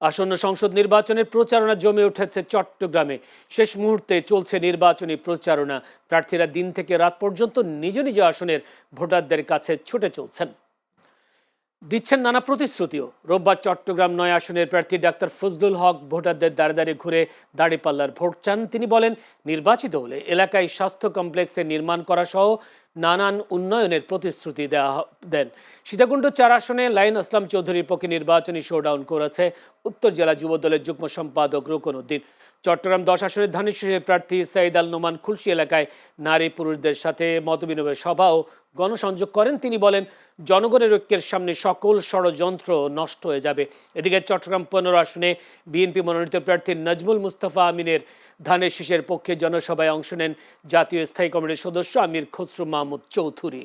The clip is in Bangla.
আসন্ন সংসদ নির্বাচনের প্রচারণা জমে উঠেছে চট্টগ্রামে। শেষ মুহূর্তে চলছে নির্বাচনী প্রচারণা। প্রার্থীরা দিন থেকে রাত পর্যন্ত নিজ নিজ আসনের ভোটারদের কাছে ছুটে চলছেন, দিচ্ছেন নানা প্রতিশ্রুতিও। রোববার চট্টগ্রাম ৯ আসনের প্রার্থী ডাক্তার ফজলুল হক ভোটারদের দ্বারে দ্বারে ঘুরে দাঁড়িপাল্লার ভোট চান। তিনি বলেন, নির্বাচিত হলে এলাকায় স্বাস্থ্য কমপ্লেক্সের নির্মাণ করা সহ নানান উন্নয়নের প্রতিশ্রুতি দেন। সীতাকুণ্ড ৪ আসনে লাইন আসলাম চৌধুরীর পক্ষে নির্বাচনী শোডাউন করেছে উত্তর জেলা যুব দলের যুগ্ম সম্পাদক রুকন উদ্দিন। চট্টগ্রাম ১০ আসনের ধানেশ্বরের প্রার্থী সাইদ আল নোমান খুলশি এলাকায় নারী পুরুষদের সাথে মতবিনিময় সভা ও গণসংযোগ করেন। তিনি বলেন, জনগণের ঐক্যের সামনে সকল ষড়যন্ত্র নষ্ট হয়ে যাবে। এদিকে চট্টগ্রাম ১৫ আসনে বিএনপি মনোনীত প্রার্থী নাজমুল মুস্তাফা আমিনের ধানের শীষের পক্ষে জনসভায় অংশ নেন জাতীয় স্থায়ী কমিটির সদস্য আমির খসরু মাহমুদ চৌধুরী।